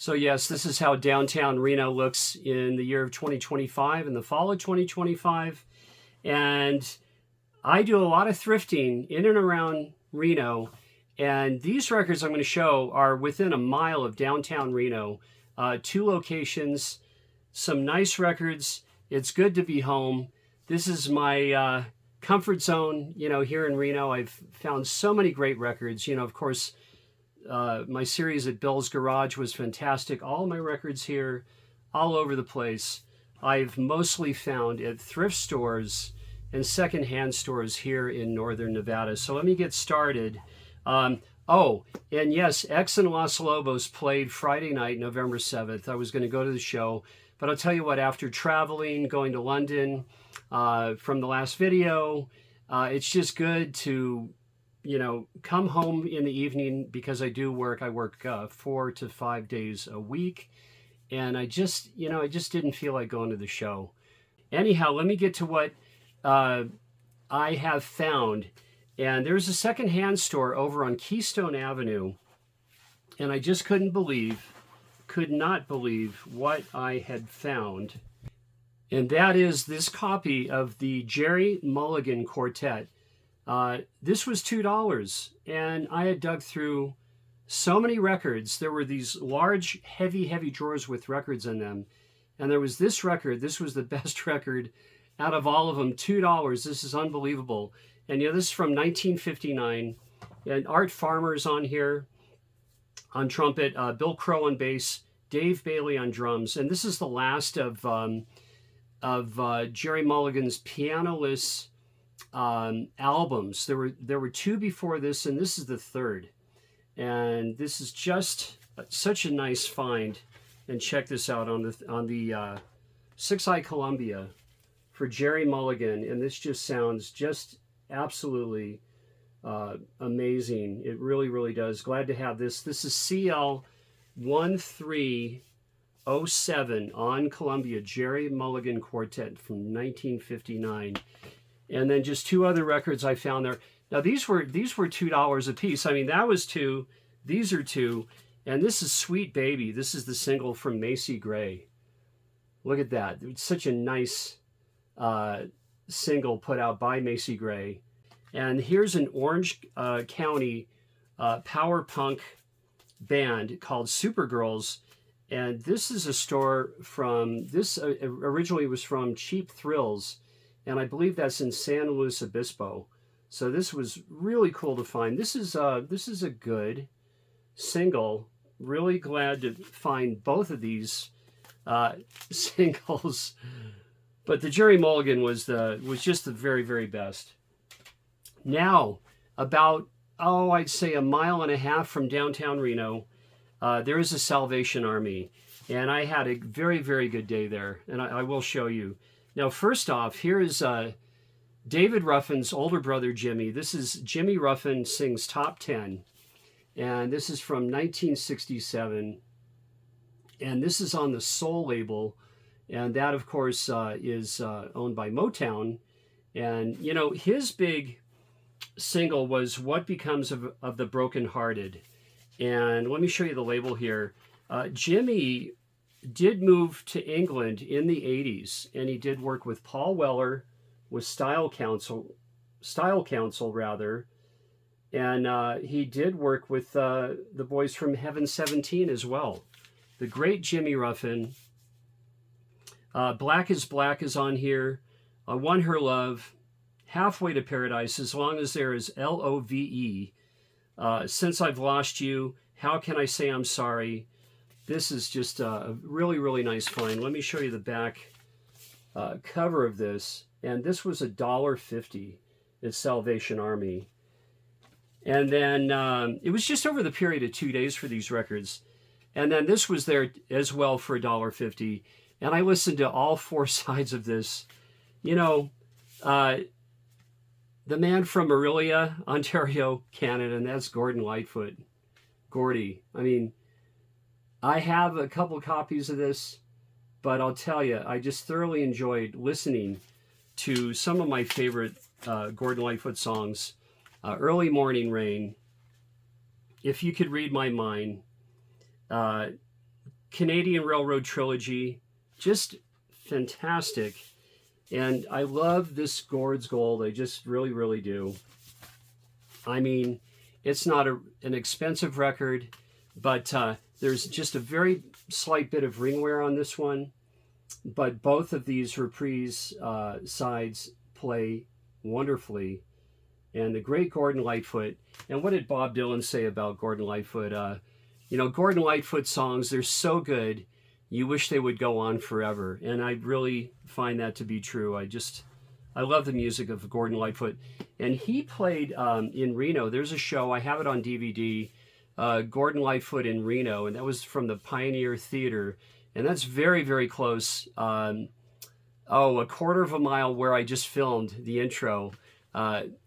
So yes, this is how downtown Reno looks in the year of 2025, in the fall of 2025. And I do a lot of thrifting in and around Reno. And these records I'm going to show are within a mile of downtown Reno. Two locations, some nice records. It's good to be home. This is my comfort zone, here in Reno. I've found so many great records. Of course, my series at Bill's Garage was fantastic. All my records here, all over the place. I've mostly found at thrift stores and secondhand stores here in northern Nevada. So let me get started. Oh, and yes, X and Los Lobos played Friday night, November 7th. I was going to go to the show, but I'll tell you what, after traveling, going to London from the last video, it's just good to come home in the evening because I do work. I work 4 to 5 days a week. And I just didn't feel like going to the show. Anyhow, let me get to what I have found. And there's a secondhand store over on Keystone Avenue. And I just could not believe what I had found. And that is this copy of the Jerry Mulligan Quartet. This was $2, and I had dug through so many records. There were these large, heavy drawers with records in them. And there was this record. This was the best record out of all of them. $2. This is unbelievable. And this is from 1959. And Art Farmer's on here on trumpet, Bill Crow on bass, Dave Bailey on drums. And this is the last of Jerry Mulligan's pianoless albums. There were two before this, and this is the third. And this is just such a nice find. And check this out on the 6i Columbia for Jerry Mulligan. And this just sounds just absolutely amazing. It really does. Glad to have this. This is CL 1307 on Columbia, Jerry Mulligan Quartet from 1959. And then just two other records I found there. Now these were $2 a piece. I mean, that was two. These are two. And this is Sweet Baby. This is the single from Macy Gray. Look at that. It's such a nice single put out by Macy Gray. And here's an Orange County power punk band called Supergirls. And this is a store from, this originally was from Cheap Thrills. And I believe that's in San Luis Obispo. So this was really cool to find. This is a good single. Really glad to find both of these singles. But the Jerry Mulligan was just the very best. Now, about I'd say a mile and a half from downtown Reno, there is a Salvation Army, and I had a very good day there, and I will show you. Now, first off, here is David Ruffin's older brother, Jimmy. This is Jimmy Ruffin Sings Top 10. And this is from 1967. And this is on the Soul label. And that, of course, is owned by Motown. And, his big single was What Becomes of the Brokenhearted. And let me show you the label here. Jimmy did move to England in the 80s, and he did work with Paul Weller with Style Council, and he did work with the boys from Heaven 17 as well. The great Jimmy Ruffin. Black is Black is on here. Won Her Love, Halfway to Paradise, As Long as There is Love. Since I've Lost You, How Can I Say I'm Sorry. This is just a really nice find. Let me show you the back cover of this. And this was $1.50 at Salvation Army. And then it was just over the period of 2 days for these records. And then this was there as well for $1.50. And I listened to all four sides of this. The man from Orillia, Ontario, Canada, and that's Gordon Lightfoot. Gordy. I mean, I have a couple copies of this, but I'll tell you, I just thoroughly enjoyed listening to some of my favorite Gordon Lightfoot songs. Early Morning Rain, If You Could Read My Mind, Canadian Railroad Trilogy, just fantastic. And I love this Gord's Gold. I just really, really do. I mean, it's not an expensive record, but there's just a very slight bit of ring wear on this one. But both of these reprise sides play wonderfully. And the great Gordon Lightfoot. And what did Bob Dylan say about Gordon Lightfoot? You know, Gordon Lightfoot songs, they're so good, you wish they would go on forever. And I really find that to be true. I love the music of Gordon Lightfoot. And he played in Reno. There's a show, I have it on DVD, Gordon Lightfoot in Reno, and that was from the Pioneer Theater. And that's very, very close. A quarter of a mile where I just filmed the intro.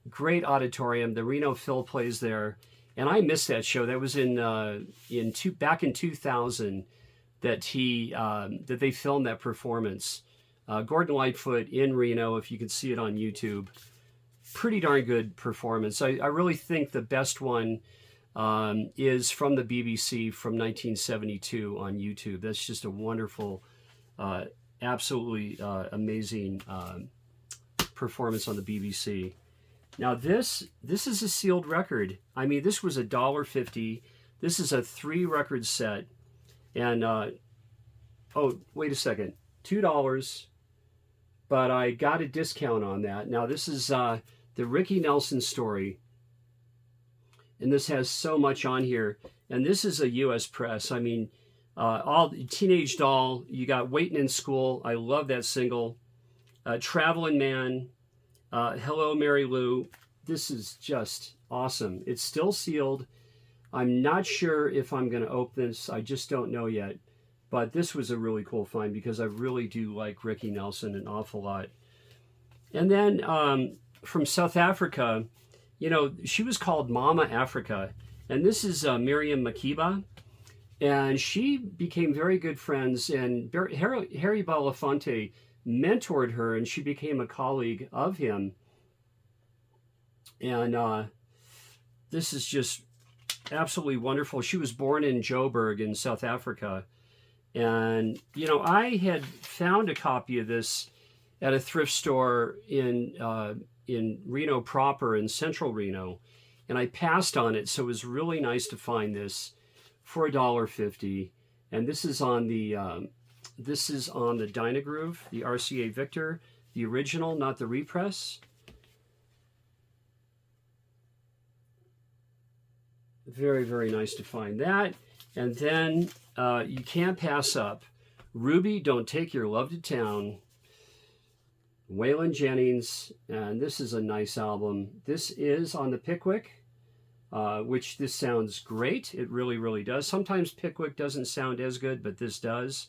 Great auditorium. The Reno Phil plays there. And I missed that show. That was back in 2000 that they filmed that performance. Gordon Lightfoot in Reno, if you can see it on YouTube. Pretty darn good performance. I really think the best one is from the BBC from 1972 on YouTube. That's just a wonderful, absolutely amazing performance on the BBC. Now this is a sealed record. I mean, this was $1.50. This is a 3-record set. And, oh, wait a second, $2. But I got a discount on that. Now this is the Ricky Nelson story. And this has so much on here. And this is a U.S. press. I mean, all Teenage Doll, you got Waiting in School. I love that single. Traveling Man, Hello Mary Lou. This is just awesome. It's still sealed. I'm not sure if I'm going to open this. I just don't know yet. But this was a really cool find because I really do like Ricky Nelson an awful lot. And then from South Africa, you know, she was called Mama Africa. And this is Miriam Makeba. And she became very good friends. And Harry Belafonte mentored her, and she became a colleague of him. And this is just absolutely wonderful. She was born in Joburg in South Africa. And, you know, I had found a copy of this at a thrift store in Reno proper, in central Reno. And I passed on it, so it was really nice to find this for $1.50. And this is on the Dynagroove, the RCA Victor, the original, not the repress. Very, very nice to find that. And then you can't pass up Ruby, Don't Take Your Love to Town, Waylon Jennings, and this is a nice album. This is on the Pickwick, which this sounds great. It really, really does. Sometimes Pickwick doesn't sound as good, but this does.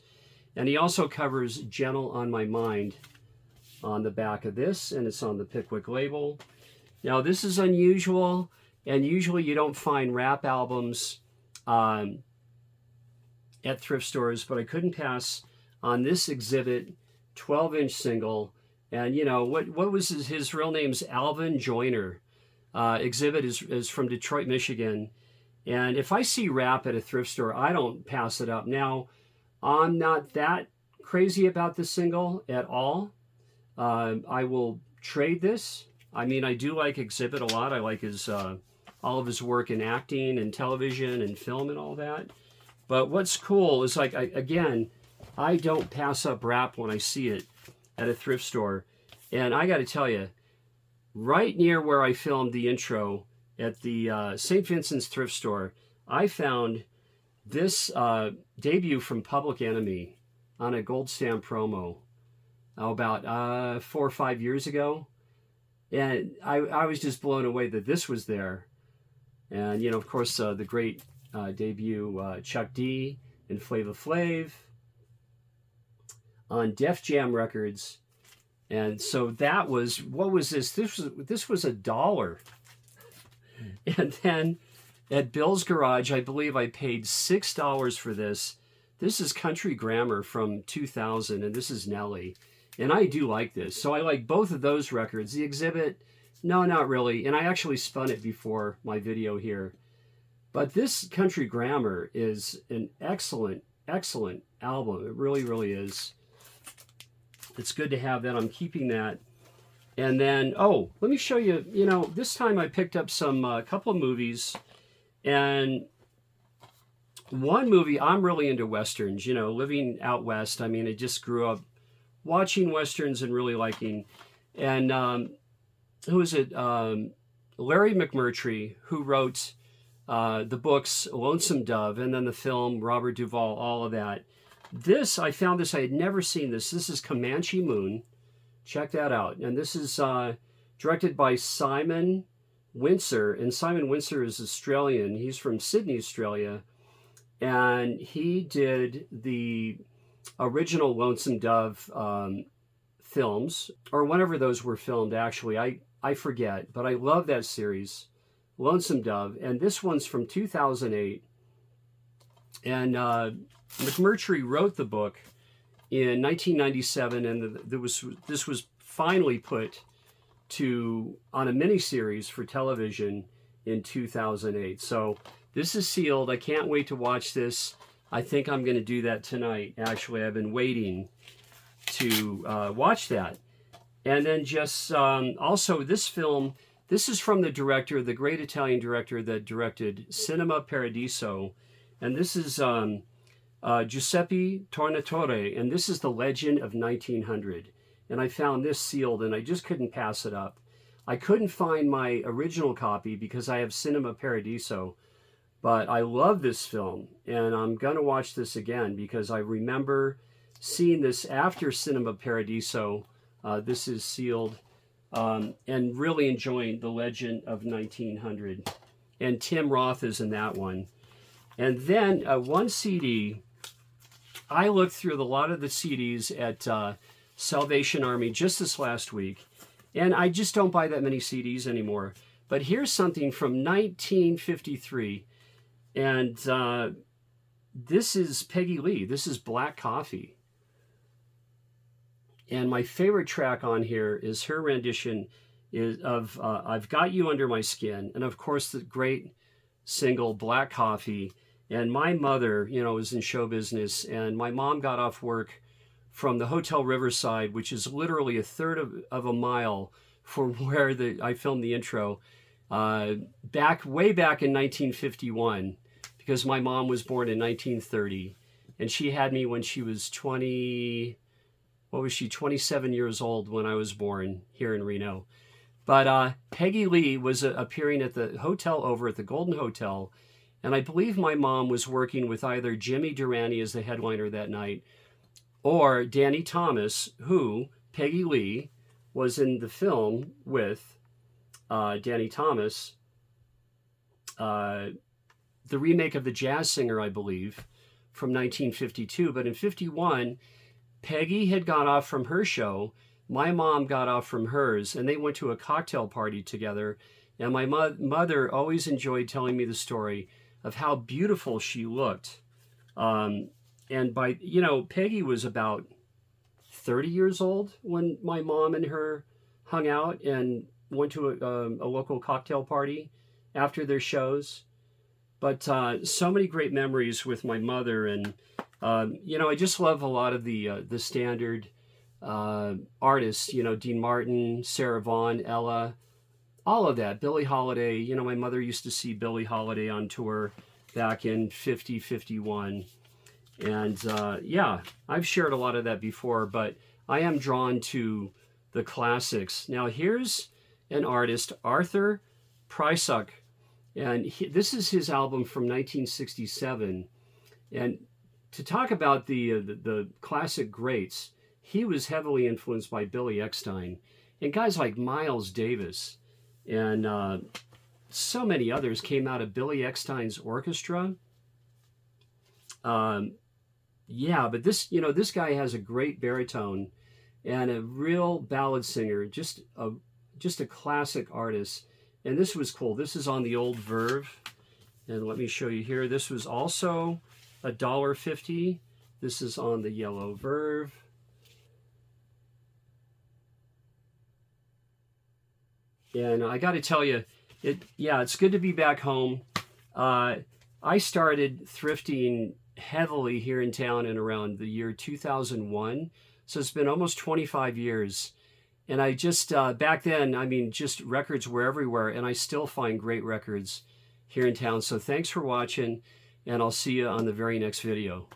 And he also covers Gentle on My Mind on the back of this, and it's on the Pickwick label. Now, this is unusual, and usually you don't find rap albums at thrift stores, but I couldn't pass on this Exhibit 12-inch single. And, you know, what was his real name's Alvin Joyner. Exhibit is from Detroit, Michigan. And if I see rap at a thrift store, I don't pass it up. Now, I'm not that crazy about this single at all. I will trade this. I mean, I do like Exhibit a lot. I like his all of his work in acting and television and film and all that. But what's cool is, like, I don't pass up rap when I see it at a thrift store. And I got to tell you, right near where I filmed the intro at the St. Vincent's thrift store, I found this debut from Public Enemy on a gold stamp promo about 4 or 5 years ago. And I was just blown away that this was there. And, you know, of course, the great debut Chuck D and Flava Flav on Def Jam Records. And so that was, what was this? This was $1. And then at Bill's Garage, I believe I paid $6 for this. This is Country Grammar from 2000, and this is Nelly. And I do like this. So I like both of those records. The Exhibit, no, not really. And I actually spun it before my video here. But this Country Grammar is an excellent excellent album. It really, really is. It's good to have that. I'm keeping that. And then, oh, let me show you, this time I picked up some, couple of movies. And one movie, I'm really into Westerns, living out West. I mean, I just grew up watching Westerns and really liking. And who is it? Larry McMurtry, who wrote the books Lonesome Dove and then the film Robert Duvall, all of that. I found this, I had never seen this. This is Comanche Moon. Check that out. And this is directed by Simon Windsor. And Simon Windsor is Australian. He's from Sydney, Australia. And he did the original Lonesome Dove films, or whenever those were filmed, actually. I forget, but I love that series, Lonesome Dove. And this one's from 2008. And McMurtry wrote the book in 1997, and this was finally put on a miniseries for television in 2008. So this is sealed. I can't wait to watch this. I think I'm going to do that tonight. Actually, I've been waiting to watch that. And then just also this film, this is from the director, the great Italian director that directed Cinema Paradiso. And this is Giuseppe Tornatore, and this is The Legend of 1900. And I found this sealed, and I just couldn't pass it up. I couldn't find my original copy because I have Cinema Paradiso, but I love this film, and I'm going to watch this again because I remember seeing this after Cinema Paradiso. This is sealed, and really enjoying The Legend of 1900. And Tim Roth is in that one. And then one CD, I looked through a lot of the CDs at Salvation Army just this last week, and I just don't buy that many CDs anymore. But here's something from 1953, and this is Peggy Lee. This is Black Coffee. And my favorite track on here is her rendition of I've Got You Under My Skin, and of course the great single Black Coffee. And my mother, was in show business, and my mom got off work from the Hotel Riverside, which is literally a third of a mile from where I filmed the intro, way back in 1951, because my mom was born in 1930, and she had me when she was 27 years old when I was born here in Reno. But Peggy Lee was appearing at the hotel over at the Golden Hotel, and I believe my mom was working with either Jimmy Durante as the headliner that night or Danny Thomas, who Peggy Lee was in the film with Danny Thomas, the remake of The Jazz Singer, I believe, from 1952. But in 51, Peggy had got off from her show. My mom got off from hers, and they went to a cocktail party together. And my mother always enjoyed telling me the story of how beautiful she looked. And Peggy was about 30 years old when my mom and her hung out and went to a local cocktail party after their shows. But so many great memories with my mother. And, I just love a lot of the standard artists, Dean Martin, Sarah Vaughan, Ella, all of that. Billie Holiday, my mother used to see Billie Holiday on tour back in 51. And I've shared a lot of that before, but I am drawn to the classics. Now here's an artist, Arthur Prysock, and this is his album from 1967. And to talk about the classic greats, he was heavily influenced by Billy Eckstine and guys like Miles Davis. And so many others came out of Billy Eckstine's orchestra. But this guy has a great baritone and a real ballad singer, just a classic artist. And this was cool. This is on the old Verve. And let me show you here. This was also $1.50. This is on the yellow Verve. And I got to tell you, it's good to be back home. I started thrifting heavily here in town in around the year 2001. So it's been almost 25 years. And I just, back then, I mean, just records were everywhere, and I still find great records here in town. So thanks for watching, and I'll see you on the very next video.